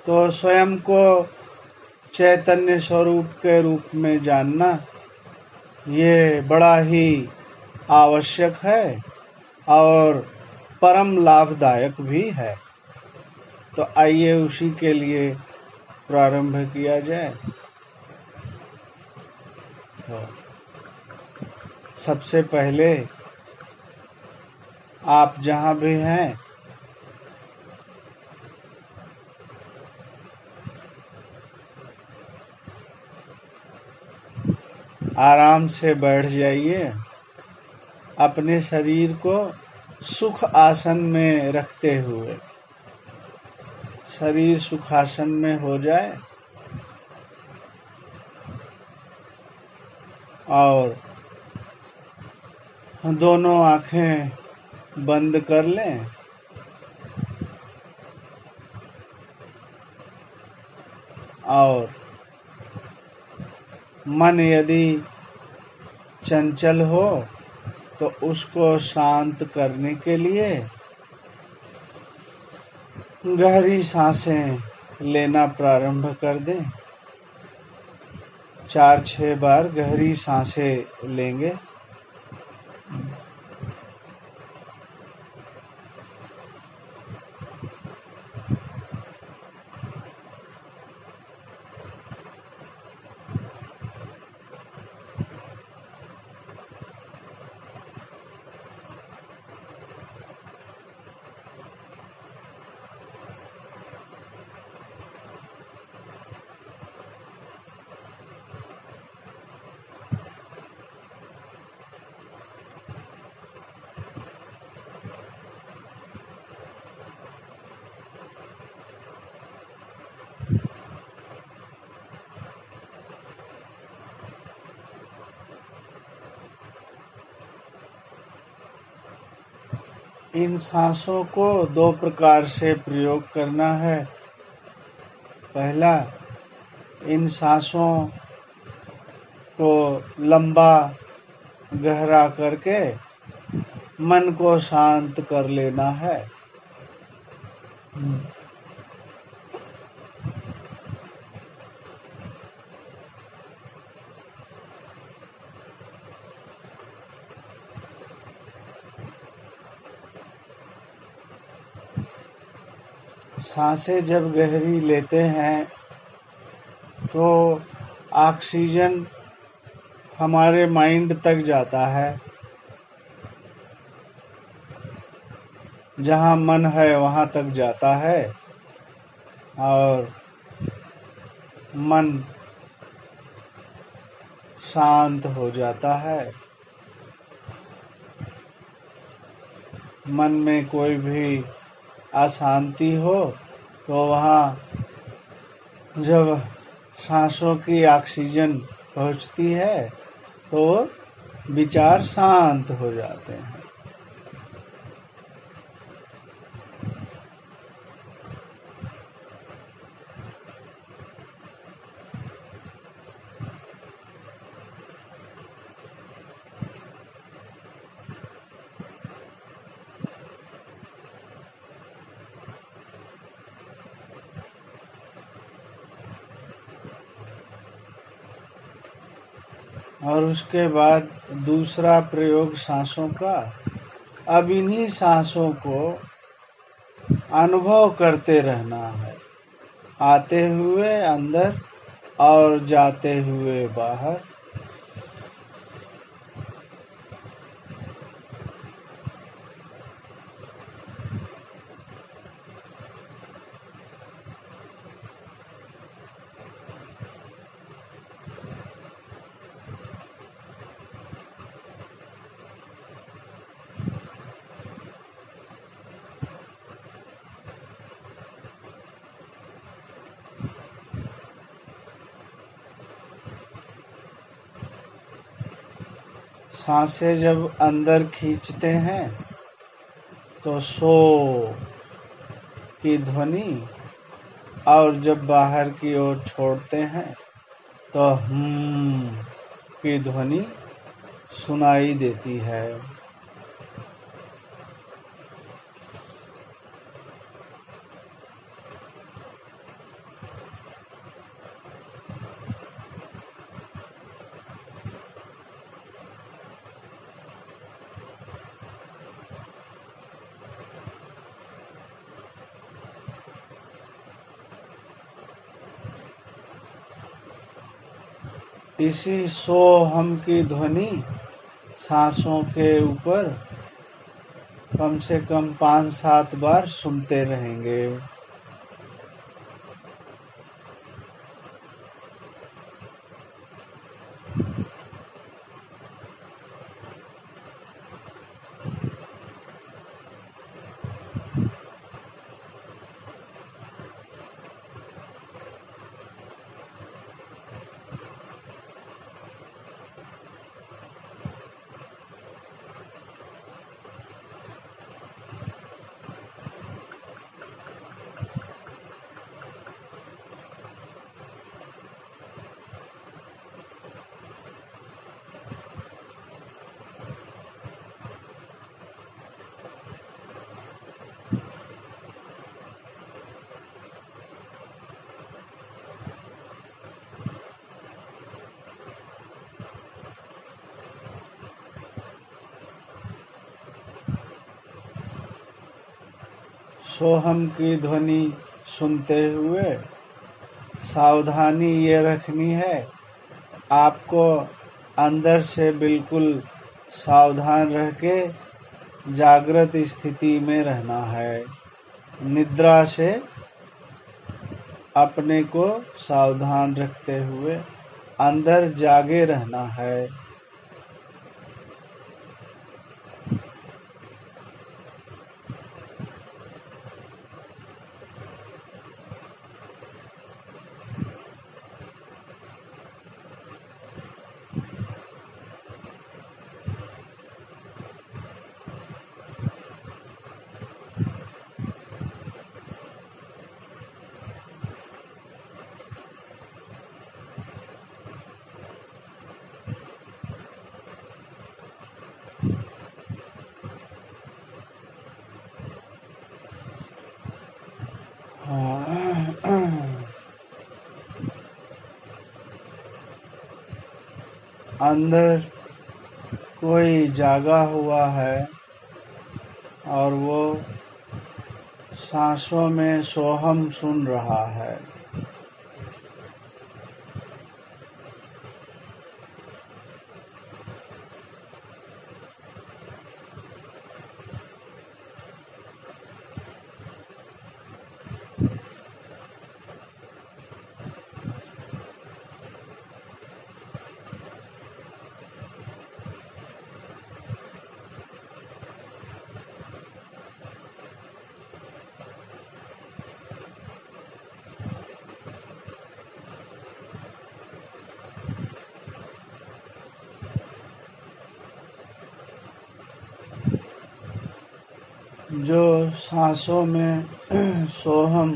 तो स्वयं को चैतन्य स्वरूप के रूप में जानना ये बड़ा ही आवश्यक है और परम लाभदायक भी है। तो आइए उसी के लिए प्रारंभ किया जाए। तो सबसे पहले आप जहाँ भी हैं आराम से बैठ जाइए। अपने शरीर को सुख आसन में रखते हुए शरीर सुखासन में हो जाए और दोनों आंखें बंद कर लें। और मन यदि चंचल हो तो उसको शांत करने के लिए गहरी सांसें लेना प्रारंभ कर दें। 4-6 बार गहरी सांसें लेंगे। इन सांसों को 2 प्रकार से प्रयोग करना है। पहला, इन सांसों को लंबा गहरा करके मन को शांत कर लेना है। सांसें जब गहरी लेते हैं तो ऑक्सीजन हमारे माइंड तक जाता है। जहाँ मन है वहाँ तक जाता है और मन शांत हो जाता है। मन में कोई भी अशांति हो तो वहाँ जब सांसों की ऑक्सीजन पहुँचती है तो विचार शांत हो जाते हैं। और उसके बाद दूसरा प्रयोग सांसों का। अब इन्हीं सांसों को अनुभव करते रहना है, आते हुए अंदर और जाते हुए बाहर। सांसें जब अंदर खींचते हैं तो सो की ध्वनि, और जब बाहर की ओर छोड़ते हैं तो की ध्वनि सुनाई देती है। इसी सोहम की ध्वनि सांसों के ऊपर कम से कम 5-7 बार सुनते रहेंगे। सोहम की ध्वनि सुनते हुए सावधानी ये रखनी है, आपको अंदर से बिल्कुल सावधान रह के जागृत स्थिति में रहना है। निद्रा से अपने को सावधान रखते हुए अंदर जागे रहना है। अंदर कोई जागा हुआ है और वो सांसों में सोहम सुन रहा है। जो सांसों में सोहम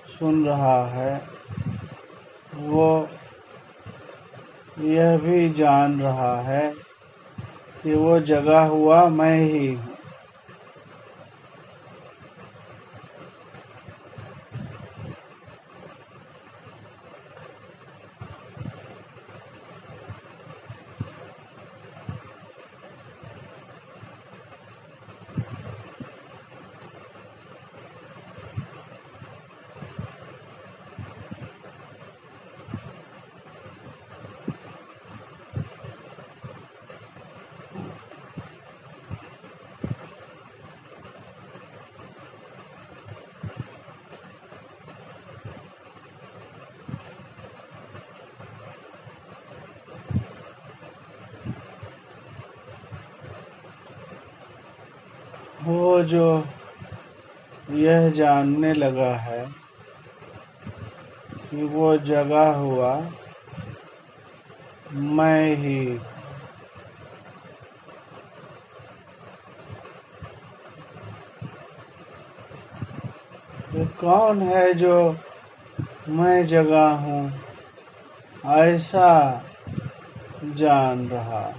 सुन रहा है वो यह भी जान रहा है कि वो जगा हुआ मैं ही हूँ। वो जो यह जानने लगा है कि वो जगा हुआ मैं ही, ये कौन है जो मैं जगा हूँ ऐसा जान रहा।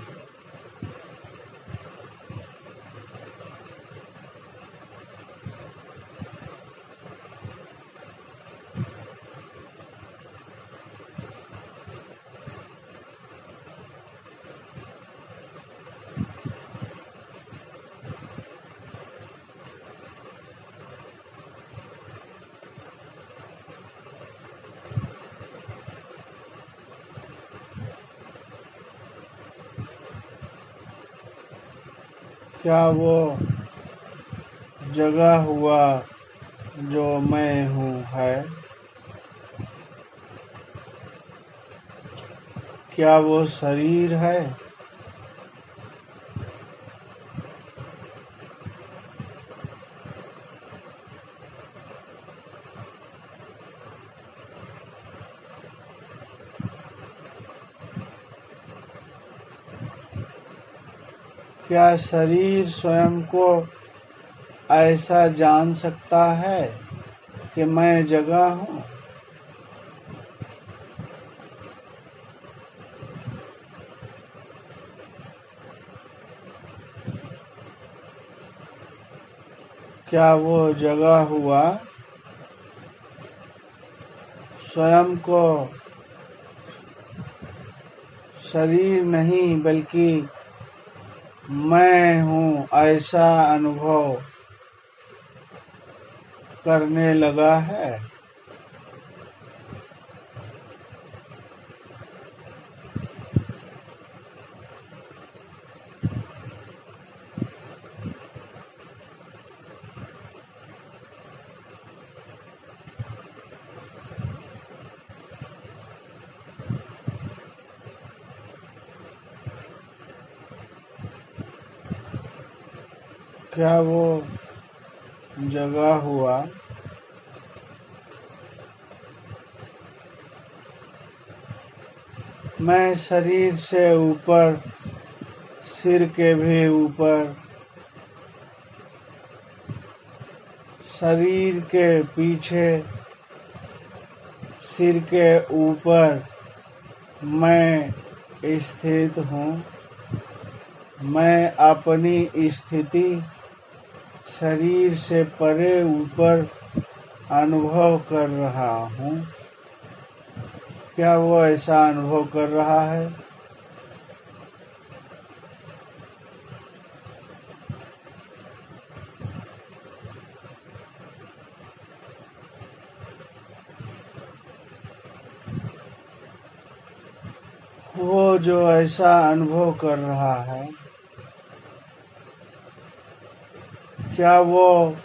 क्या वो जगा हुआ जो मैं हूँ है? क्या वो शरीर है? क्या शरीर स्वयं को ऐसा जान सकता है कि मैं जगा हूँ? क्या वो जगा हुआ स्वयं को शरीर नहीं बल्कि मैं हूँ ऐसा अनुभव करने लगा है? क्या वो जगा हुआ मैं शरीर से ऊपर, सिर के भी ऊपर, शरीर के पीछे, सिर के ऊपर मैं स्थित हूँ? मैं अपनी स्थिति शरीर से परे ऊपर अनुभव कर रहा हूँ। क्या वो ऐसा अनुभव कर रहा है? वो जो ऐसा अनुभव कर रहा है, क्या वो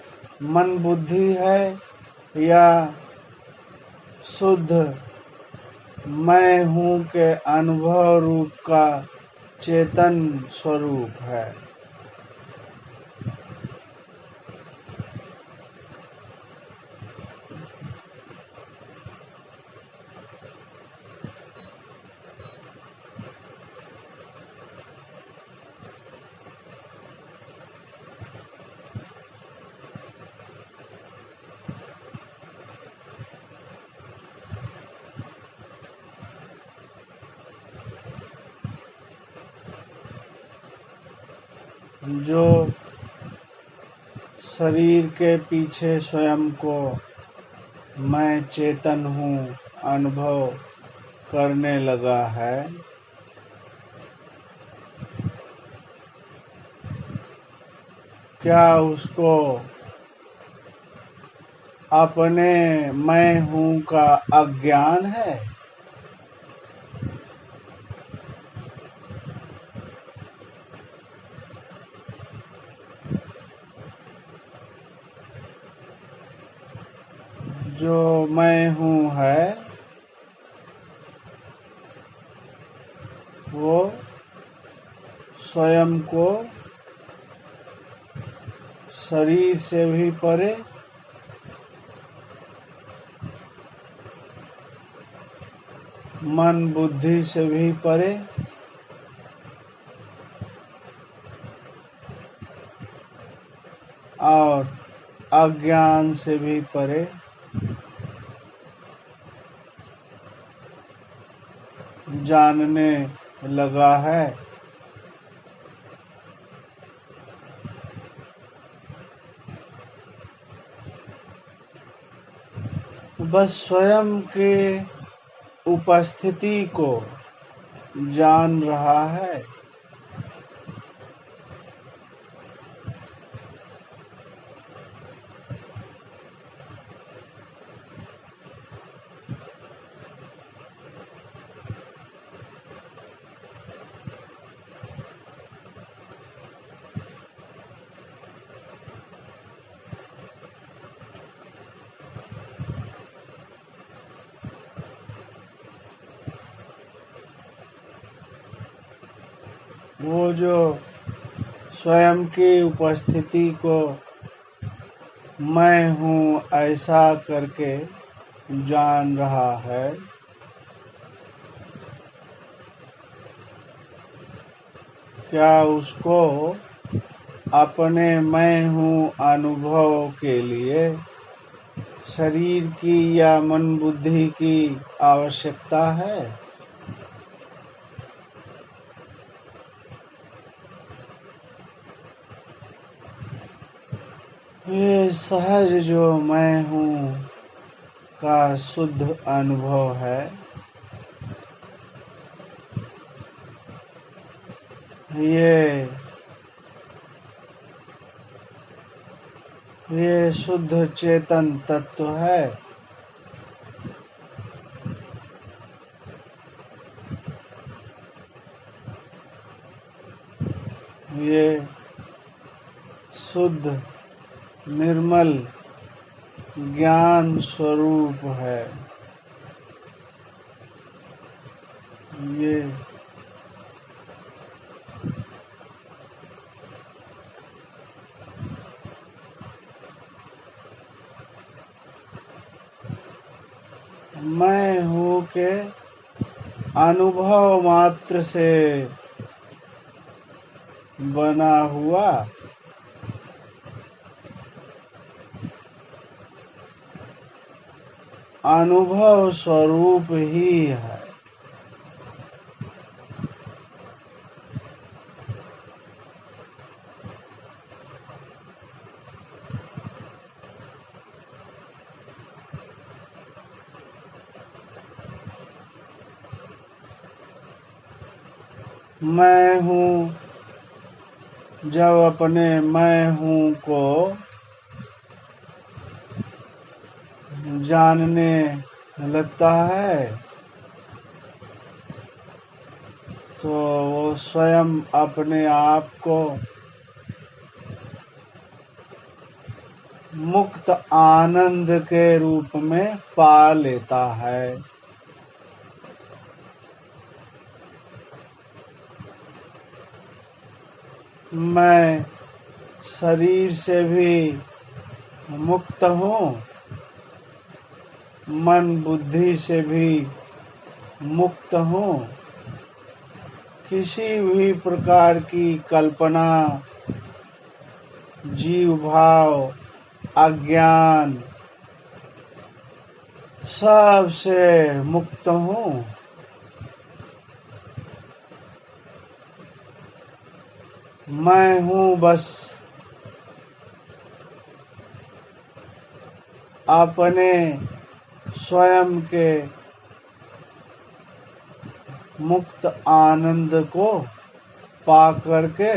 मन बुद्धि है या शुद्ध मैं हूँ के अनुभव रूप का चेतन स्वरूप है? जो शरीर के पीछे स्वयं को मैं चेतन हूँ अनुभव करने लगा है, क्या उसको अपने मैं हूँ का अज्ञान है? जो मैं हूँ है वो स्वयं को शरीर से भी परे, मन बुद्धि से भी परे और अज्ञान से भी परे जानने लगा है। बस स्वयं के उपस्थिति को जान रहा है। वो जो स्वयं की उपस्थिति को मैं हूँ ऐसा करके जान रहा है, क्या उसको अपने मैं हूँ अनुभव के लिए शरीर की या मन बुद्धि की आवश्यकता है? ये सहज जो मैं हूँ का शुद्ध अनुभव है, ये शुद्ध चेतन तत्व है। ये शुद्ध निर्मल ज्ञान स्वरूप है। ये मैं हूँ के अनुभव मात्र से बना हुआ अनुभव स्वरूप ही है। मैं हूँ जब अपने मैं हूँ को जानने लगता है, तो वो स्वयं अपने आप को मुक्त आनंद के रूप में पा लेता है। मैं शरीर से भी मुक्त हूँ, मन बुद्धि से भी मुक्त हूँ। किसी भी प्रकार की कल्पना, जीव भाव, अज्ञान सब से मुक्त हूँ। मैं हूँ बस अपने स्वयं के मुक्त आनंद को पा करके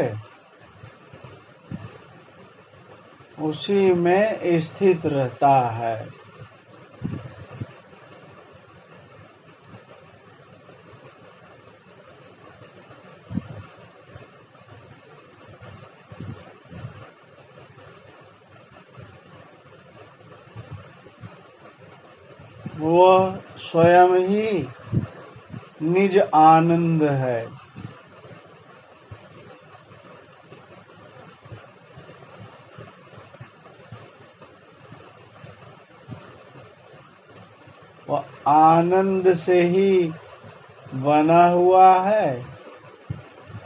उसी में स्थित रहता है। वह स्वयं ही निज आनंद है। वह आनंद से ही बना हुआ है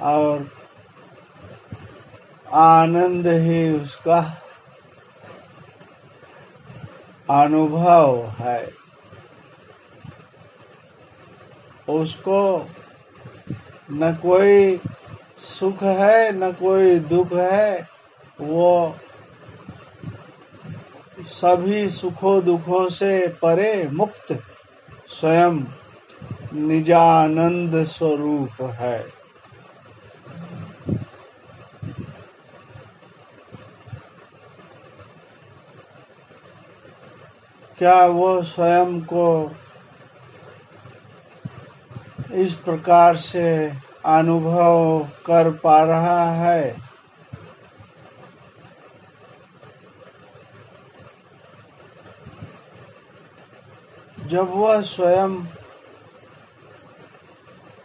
और आनंद ही उसका अनुभव है। उसको न कोई सुख है न कोई दुख है, वो सभी सुखों दुखों से परे मुक्त स्वयं निजानंद स्वरूप है। क्या वो स्वयं को इस प्रकार से अनुभव कर पा रहा है? जब वह स्वयं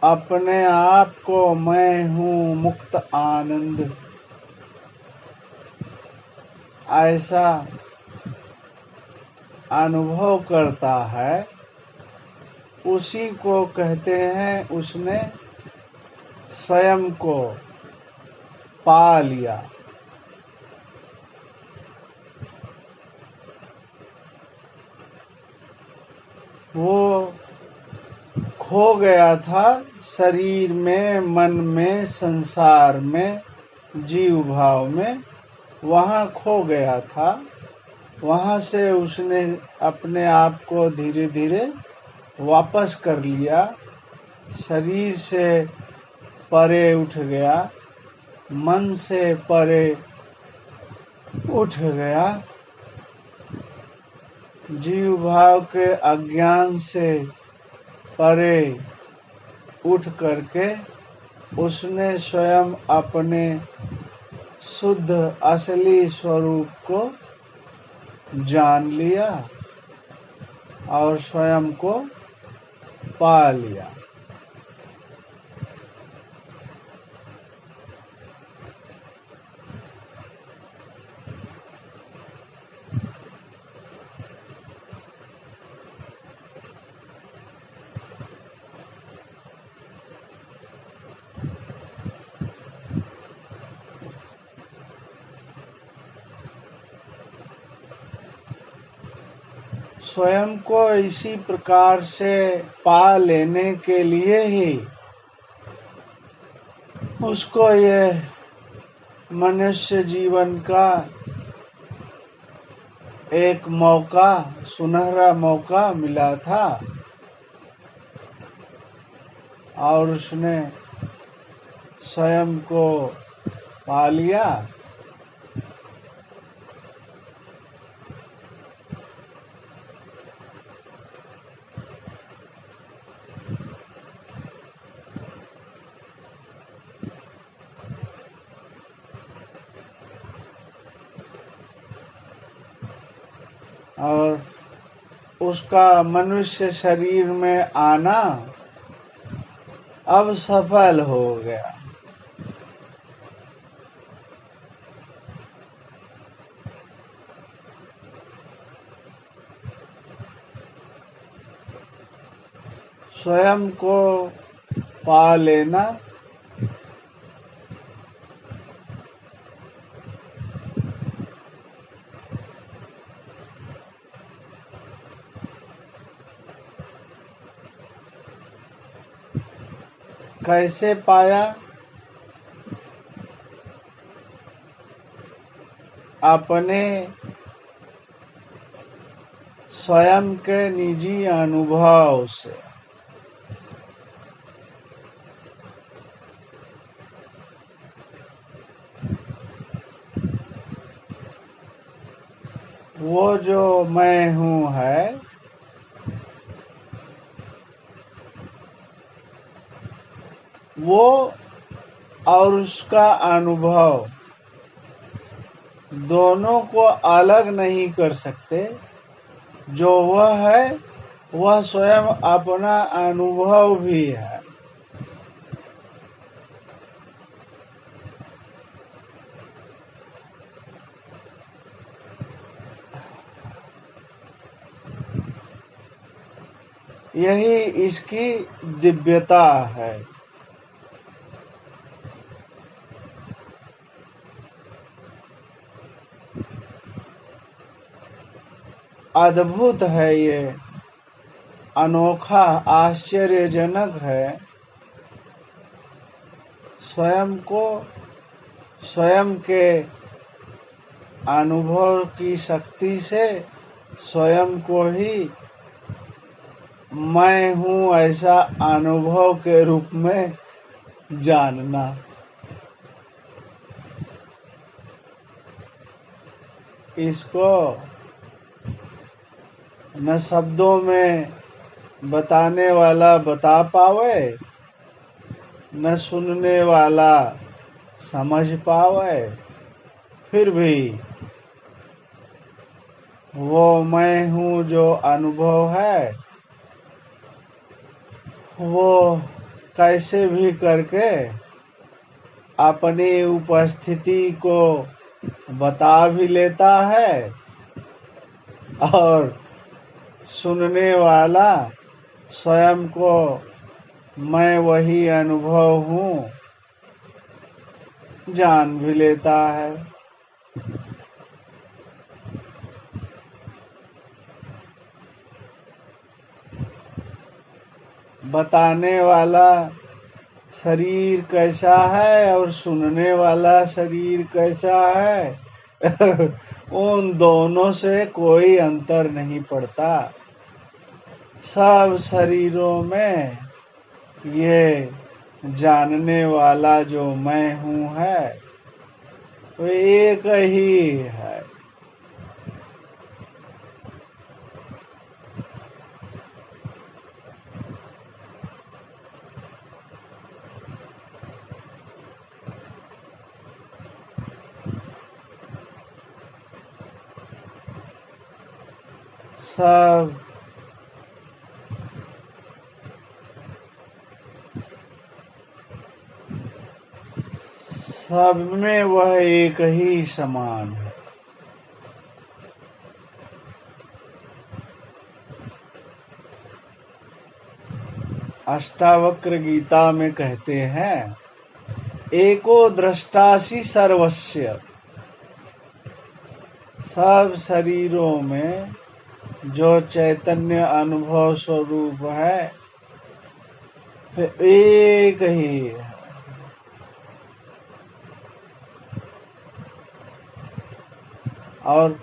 अपने आप को मैं हूँ मुक्त आनंद, ऐसा अनुभव करता है, उसी को कहते हैं उसने स्वयं को पा लिया। वो खो गया था शरीर में, मन में, संसार में, जीव भाव में, वहाँ खो गया था। वहाँ से उसने अपने आप को धीरे धीरे वापस कर लिया, शरीर से परे उठ गया, मन से परे उठ गया, जीव भाव के अज्ञान से परे उठ करके उसने स्वयं अपने शुद्ध असली स्वरूप को जान लिया और स्वयं को पा लिया। स्वयं को इसी प्रकार से पा लेने के लिए ही उसको ये मनुष्य जीवन का एक मौका, सुनहरा मौका मिला था और उसने स्वयं को पा लिया। और उसका मनुष्य शरीर में आना अब सफल हो गया। स्वयं को पा लेना कैसे पाया? अपने स्वयं के निजी अनुभव से। वो जो मैं हूँ है, वो और उसका अनुभव दोनों को अलग नहीं कर सकते। जो वह है वह स्वयं अपना अनुभव भी है। यही इसकी दिव्यता है। अद्भुत है ये, अनोखा, आश्चर्यजनक है। स्वयं को, स्वयं के अनुभव की शक्ति से स्वयं को ही मैं हूँ ऐसा अनुभव के रूप में जानना। इसको न शब्दों में बताने वाला बता पावे, न सुनने वाला समझ पावे, फिर भी वो मैं हूँ जो अनुभव है, वो कैसे भी करके अपनी उपस्थिति को बता भी लेता है और सुनने वाला स्वयं को मैं वही अनुभव हूँ जान भी लेता है। बताने वाला शरीर कैसा है और सुनने वाला शरीर कैसा है उन दोनों से कोई अंतर नहीं पड़ता। सब शरीरों में ये जानने वाला जो मैं हूँ है वो एक ही है। सब में वह एक ही समान है। अष्टावक्र गीता में कहते हैं एको दृष्टासि सर्वस्य। सब शरीरों में जो चैतन्य अनुभव स्वरूप है एक ही है। और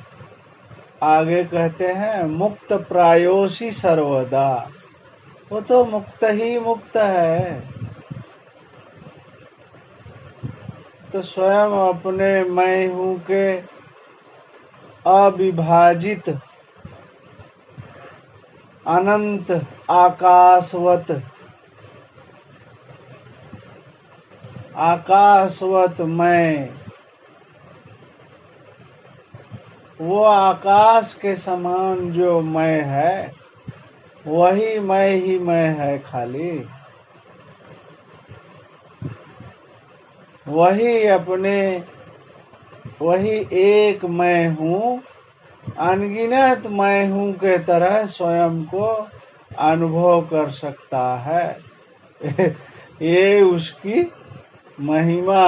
आगे कहते हैं मुक्त प्रायोषि सर्वदा। वो तो मुक्त ही मुक्त है। तो स्वयं अपने मैं हूँ के अविभाजित अनंत आकाशवत मैं, वो आकाश के समान जो मैं है वही मैं ही मैं है। खाली वही एक मैं हूँ अनगिनत मैं हूँ के तरह स्वयं को अनुभव कर सकता है ये उसकी महिमा।